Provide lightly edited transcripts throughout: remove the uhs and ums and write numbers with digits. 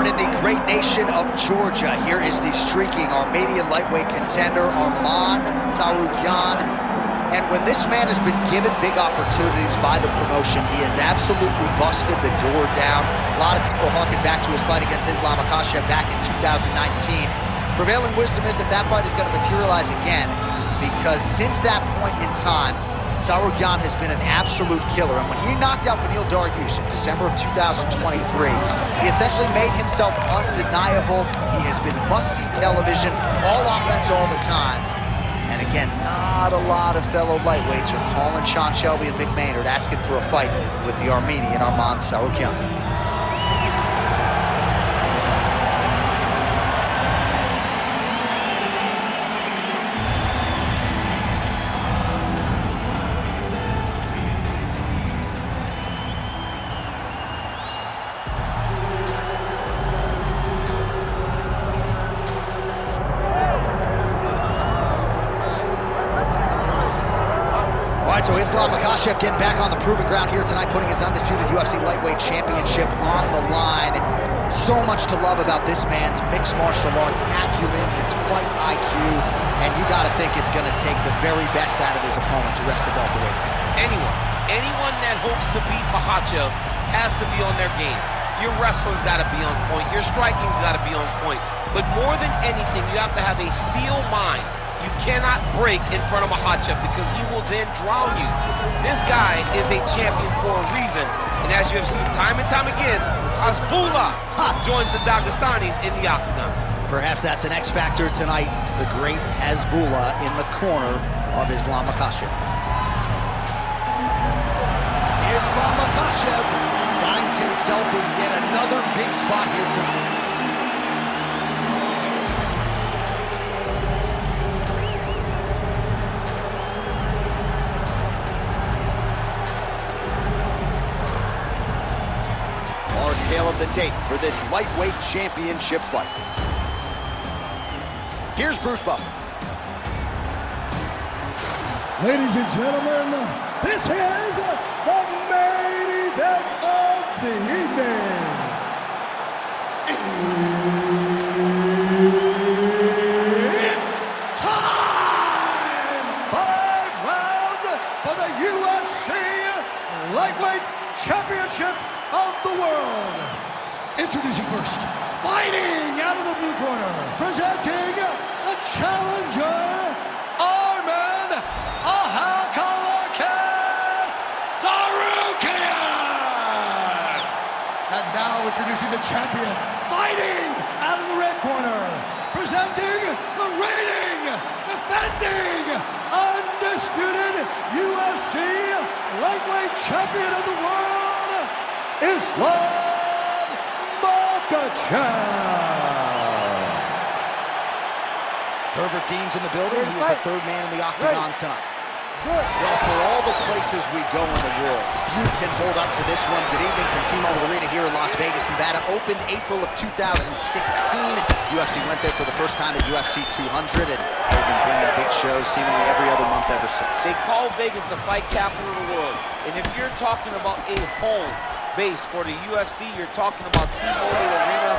Born in the great nation of Georgia, here is the streaking Armenian lightweight contender, Arman Tsarukyan. And when this man has been given big opportunities by the promotion, he has absolutely busted the door down. A lot of people harken back to his fight against Islam Makachev back in 2019. Prevailing wisdom is that that fight is going to materialize again, because since that point in time, Tsarukyan has been an absolute killer. And when he knocked out Beneil Dariush in December of 2023, he essentially made himself undeniable. He has been must-see television, all offense all the time. And again, not a lot of fellow lightweights are calling Sean Shelby and Mick Maynard asking for a fight with the Armenian Arman Tsarukyan. So Islam Makachev getting back on the proving ground here tonight, putting his undisputed UFC lightweight championship on the line. So much to love about this man's mixed martial arts acumen, his fight IQ, and you gotta think it's gonna take the very best out of his opponent to wrest the belt away. Anyone that hopes to beat Makachev has to be on their game. Your wrestling's gotta be on point, your striking's gotta be on point. But more than anything, you have to have a steel mind. You cannot break in front of Makachev because he will then drown you. This guy is a champion for a reason. And as you have seen time and time again, Hasbullah joins the Dagestanis in the octagon. Perhaps that's an X factor tonight. The great Hasbullah in the corner of Islam Makachev. Islam Makachev finds himself in yet another big spot here tonight. Tale of the tape for this lightweight championship fight. Here's Bruce Buffer. Ladies and gentlemen, this is the main event of the evening. It's time! 5 rounds for the UFC Lightweight Championship of the world. Introducing first, fighting out of the blue corner, presenting the challenger, Arman Tsarukyan. And now introducing the champion, fighting out of the red corner, presenting the reigning, defending, undisputed UFC lightweight champion of the world, Islam Makachev. Herbert Dean's in the building. He's the third man in the octagon tonight. Well, for all the places we go in the world, few can hold up to this one. Good evening from T-Mobile Arena here in Las Vegas, Nevada. Opened April of 2016. UFC went there for the first time at UFC 200, and they've been bringing big shows seemingly every other month ever since. They call Vegas the fight capital of the world. And if you're talking about a home base for the UFC, you're talking about T-Mobile Arena,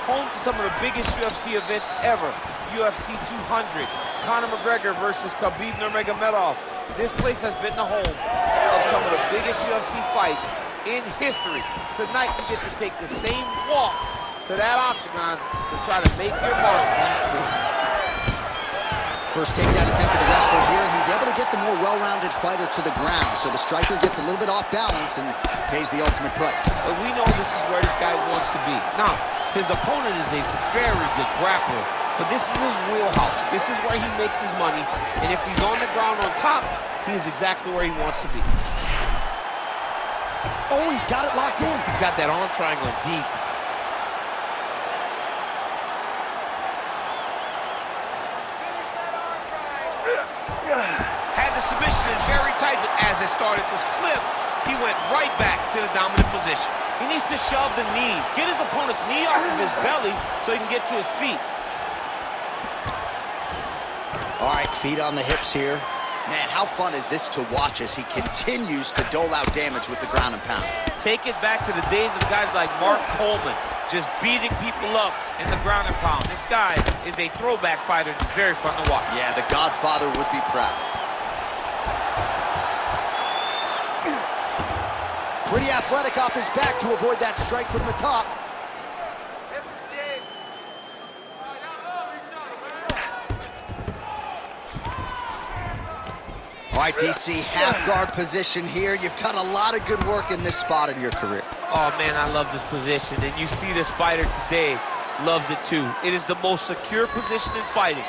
home to some of the biggest UFC events ever. UFC 200, Conor McGregor versus Khabib Nurmagomedov. This place has been the home of some of the biggest UFC fights in history. Tonight, you get to take the same walk to that octagon to try to make your mark on the sport. First takedown attempt for the wrestler here, and he's able to get the more well-rounded fighter to the ground. So the striker gets a little bit off balance and pays the ultimate price. But we know this is where this guy wants to be. Now, his opponent is a very good grappler, but this is his wheelhouse. This is where he makes his money, and if he's on the ground on top, he is exactly where he wants to be. Oh, he's got it locked in. He's got that arm triangle deep. Had the submission in very tight, but as it started to slip, he went right back to the dominant position. He needs to shove the knees, get his opponent's knee off of his belly so he can get to his feet. All right, feet on the hips here. Man, how fun is this to watch as he continues to dole out damage with the ground and pound? Take it back to the days of guys like Mark Coleman, just beating people up in the ground and pound. This guy is a throwback fighter. It's very fun to watch. Yeah, the Godfather would be proud. Pretty athletic off his back to avoid that strike from the top. All right, DC, half guard position here. You've done a lot of good work in this spot in your career. Oh, man, I love this position. And you see this fighter today loves it, too. It is the most secure position in fighting.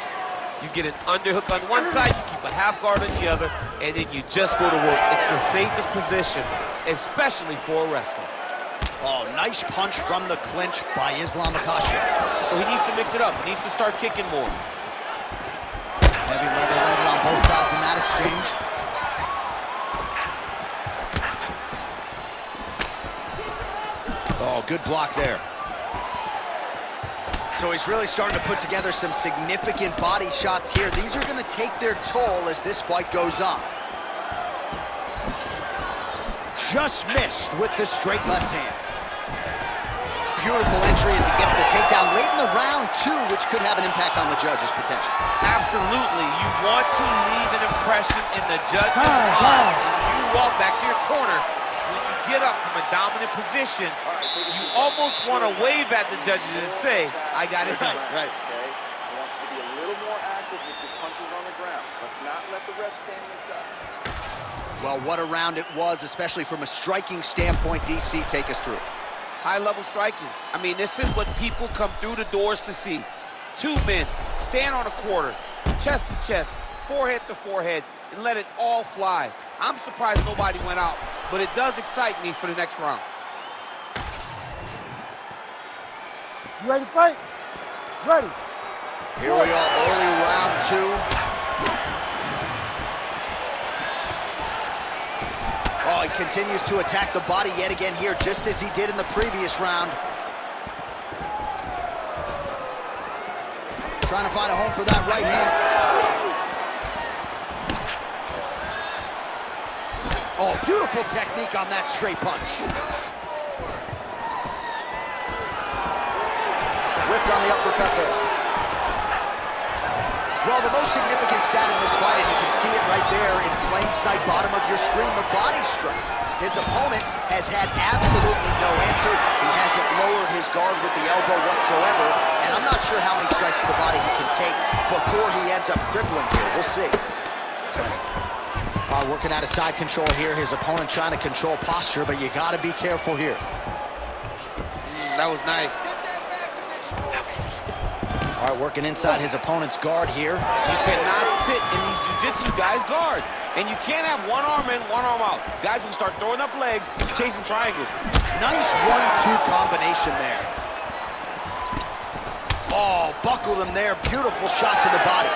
You get an underhook on one side, you keep a half guard on the other, and then you just go to work. It's the safest position, especially for a wrestler. Oh, nice punch from the clinch by Islam Makachev. So he needs to mix it up. He needs to start kicking more. Heavy leather landed on both sides in that exchange. Oh, good block there. So he's really starting to put together some significant body shots here. These are going to take their toll as this fight goes on. Just missed with the straight left hand. Beautiful entry as he gets the takedown late in the round, too, which could have an impact on the judges, potentially. Absolutely. You want to leave an impression in the judge's mind. You walk back to your corner. When you get up from a dominant position, you almost want to wave at the judges and say, I got it done. Right. Okay? I want you to be a little more active with your punches on the ground. Let's not let the ref stand this up. Well, what a round it was, especially from a striking standpoint. DC, take us through. High-level striking. I mean, this is what people come through the doors to see. Two men stand on a quarter, chest to chest, forehead to forehead, and let it all fly. I'm surprised nobody went out, but it does excite me for the next round. You ready to fight? Ready. Here we are, early round two. Oh, he continues to attack the body yet again here, just as he did in the previous round. Trying to find a home for that right hand. Oh, beautiful technique on that straight punch. Whipped on the uppercut there. Well, the most significant stat in this fight, and you can see it right there in plain sight, bottom of your screen, the body strikes. His opponent has had absolutely no answer. He hasn't lowered his guard with the elbow whatsoever, and I'm not sure how many strikes to the body he can take before he ends up crippling here. We'll see. Working out of side control here. His opponent trying to control posture, but you got to be careful here. That was nice. All right, working inside his opponent's guard here. You cannot sit in these jiu-jitsu guys' guard. And you can't have one arm in, one arm out. Guys will start throwing up legs, chasing triangles. Nice 1-2 combination there. Oh, buckled him there. Beautiful shot to the body.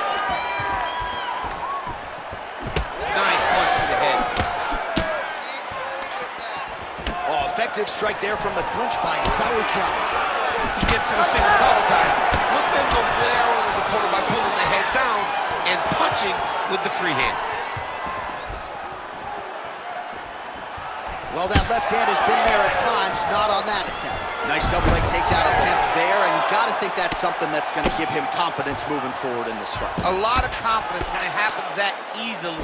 Nice punch to the head. Oh, effective strike there from the clinch by Tsarukyan. He gets to the single collar tie. Look at him go there on his opponent by pulling the head down and punching with the free hand. Well, that left hand has been there at times, not on that attempt. Nice double leg takedown attempt there, and you got to think that's something that's going to give him confidence moving forward in this fight. A lot of confidence when it happens that easily.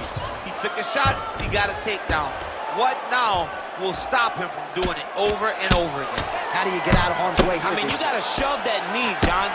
He took a shot, he got a takedown. What now will stop him from doing it over and over again? How do you get out of harm's way here? I mean, you got to shove that knee, John.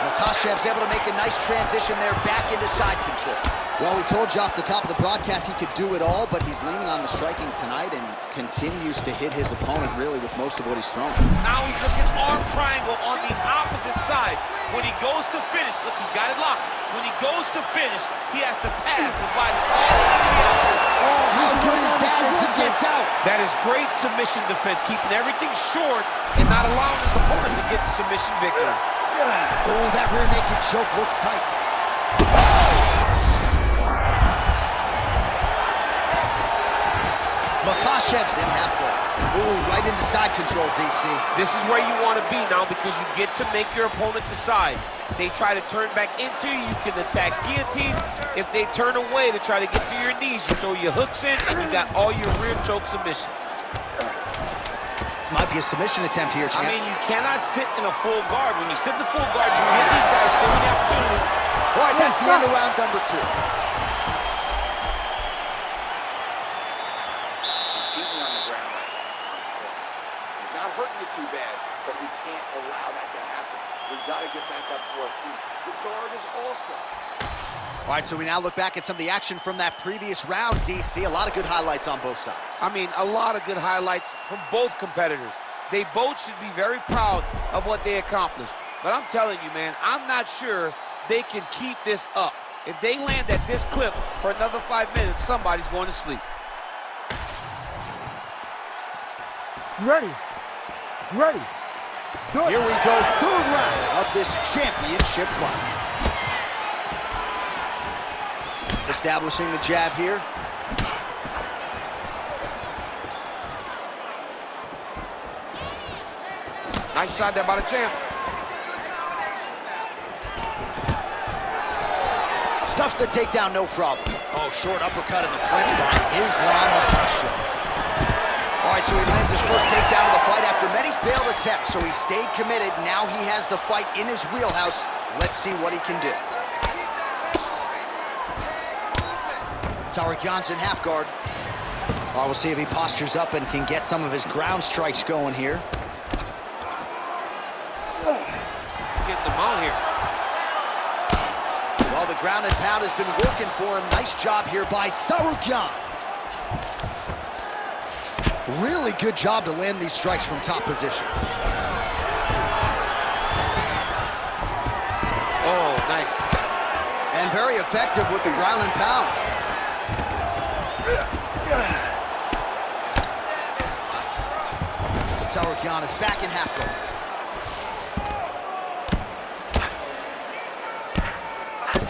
Makachev's able to make a nice transition there back into side control. Well, we told you off the top of the broadcast he could do it all, but he's leaning on the striking tonight and continues to hit his opponent really with most of what he's throwing. Now he's looking arm triangle on the opposite sides. When he goes to finish, look, he's got it locked. When he goes to finish, he has to pass his body all the way to the opposite. Oh, how good is that as he gets out? That is great submission defense, keeping everything short and not allowing his opponent to get the submission victory. Oh, that rear naked choke looks tight. Makachev's in half guard. Ooh, right into side control, DC. This is where you want to be now because you get to make your opponent decide. They try to turn back into you, you can attack guillotine. If they turn away to try to get to your knees, you throw your hooks in and you got all your rear choke submissions. Might be a submission attempt here, champ. I mean, you cannot sit in a full guard. When you sit in the full guard, you give these guys so many opportunities. All right, that's the end of round number 2. He's beating you on the ground right now. He's not hurting you too bad, but we can't allow that to happen. We've got to get back up to our feet. The guard is awesome. All right, so we now look back at some of the action from that previous round, DC. A lot of good highlights on both sides. I mean, a lot of good highlights from both competitors. They both should be very proud of what they accomplished. But I'm telling you, man, I'm not sure they can keep this up. If they land at this clip for another 5 minutes, somebody's going to sleep. You ready? You ready? Let's do it. Here we go, 3rd round of this championship fight. Establishing the jab here. Nice shot there by the champ. Stuffs the takedown, no problem. Oh, short uppercut in the clinch by Islam Makhachev. All right, so he lands his first takedown of the fight after many failed attempts, so he stayed committed. Now he has the fight in his wheelhouse. Let's see what he can do. Tsarukyan's in half guard. Well, we'll see if he postures up and can get some of his ground strikes going here. Getting them out here. Well, the ground and pound has been working for him. Nice job here by Tsarukyan. Really good job to land these strikes from top position. Oh, nice. And very effective with the ground and pound. Tsarukyan is back in half guard.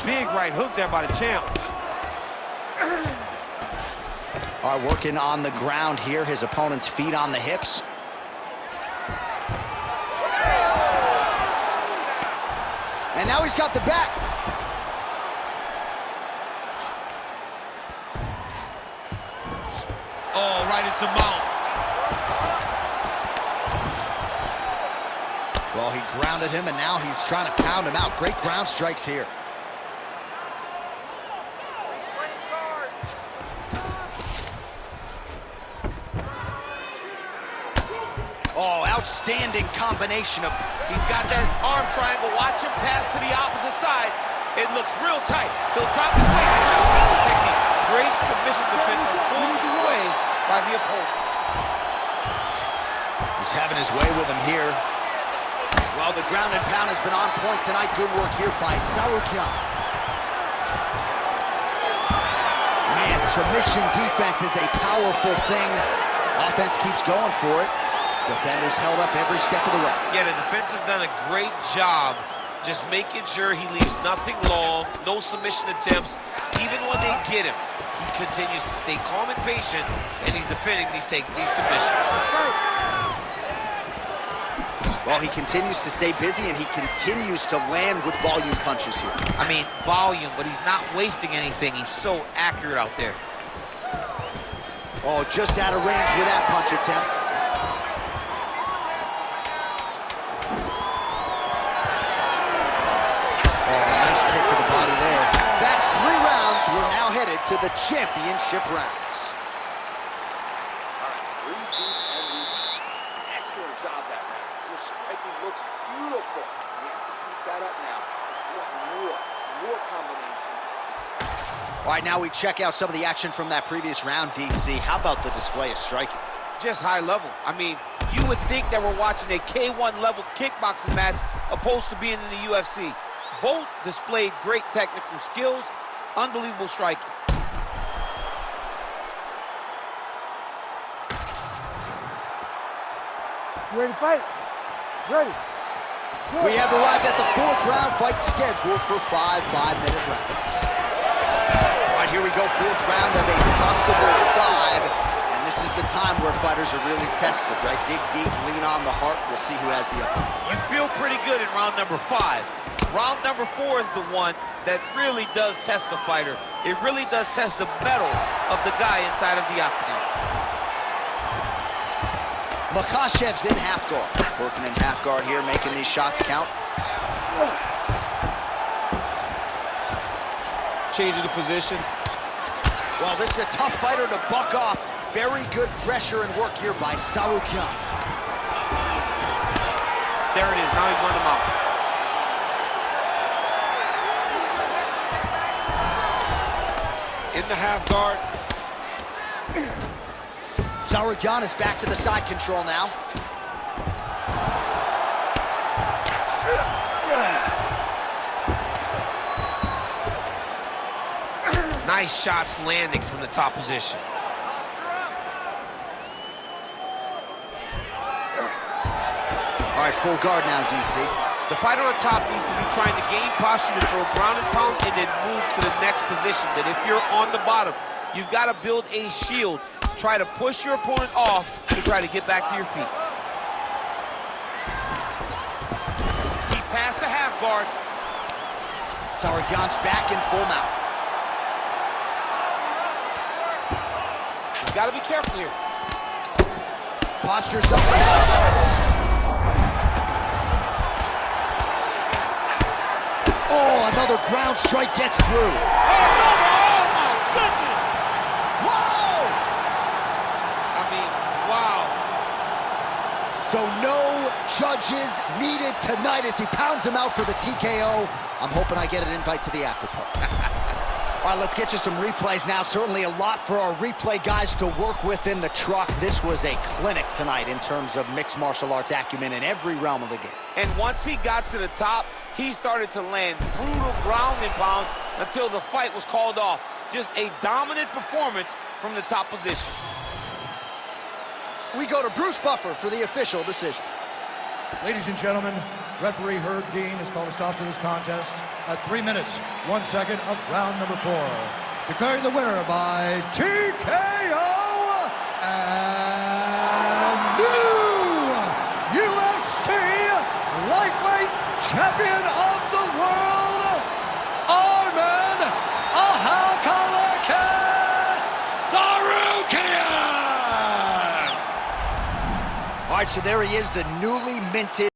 Big right hook there by the champ. All right, working on the ground here. His opponent's feet on the hips. And now he's got the back. Oh, right into mount. Well, he grounded him, and now he's trying to pound him out. Great ground strikes here. Oh, outstanding combination of... He's got that arm triangle. Watch him pass to the opposite side. It looks real tight. He'll drop his weight. Technique. Great submission defense on full display by the opponent. He's having his way with him here. Well, the ground and pound has been on point tonight. Good work here by Tsarukyan. Man, submission defense is a powerful thing. Offense keeps going for it. Defenders held up every step of the way. Yeah, the defense has done a great job just making sure he leaves nothing long, no submission attempts. Even when they get him, he continues to stay calm and patient, and he's defending these submissions. Well, he continues to stay busy, and he continues to land with volume punches here. I mean, volume, but he's not wasting anything. He's so accurate out there. Oh, just out of range with that punch attempt. Kick to the body there. That's 3 rounds. We're now headed to the championship rounds. All right, breathe deep and relax. Excellent job that round. Your striking looks beautiful. We have to keep that up now. We want more combinations. All right, now we check out some of the action from that previous round, DC. How about the display of striking? Just high level. I mean, you would think that we're watching a K1 level kickboxing match opposed to being in the UFC. Both displayed great technical skills, unbelievable striking. You ready to fight? Ready. Good. We have arrived at the 4th round fight scheduled for 5 5-minute rounds. All right, here we go, 4th round of a possible 5. And this is the time where fighters are really tested, right? Dig deep, lean on the heart. We'll see who has the upper. You feel pretty good in round number 5. Round number 4 is the one that really does test the fighter. It really does test the mettle of the guy inside of the octagon. Makachev's in half guard. Working in half guard here, making these shots count. Changing the position. Well, this is a tough fighter to buck off. Very good pressure and work here by Tsarukyan. There it is, now he's run him out. In the half guard. Tsarukyan is back to the side control now. Nice shots landing from the top position. All right, full guard now, DC. The fighter on top needs to be trying to gain posture to throw ground and pound and then move to the next position. But if you're on the bottom, you've got to build a shield. Try to push your opponent off to try to get back to your feet. He passed the half guard. Tsarukyan's back in full mount. You've got to be careful here. Postures up. Oh, another ground strike gets through. Oh, my goodness! Whoa! I mean, wow. So no judges needed tonight as he pounds him out for the TKO. I'm hoping I get an invite to the after party. All right, let's get you some replays now. Certainly a lot for our replay guys to work with in the truck. This was a clinic tonight in terms of mixed martial arts acumen in every realm of the game. And once he got to the top, he started to land brutal ground and pound until the fight was called off. Just a dominant performance from the top position. We go to Bruce Buffer for the official decision. Ladies and gentlemen, referee Herb Dean has called a stop to this contest at 3 minutes, 1 second of round number 4. Declaring the winner by TKO and new UFC lightweight champion of the world, Arman Tsarukyan! All right, so there he is, the newly minted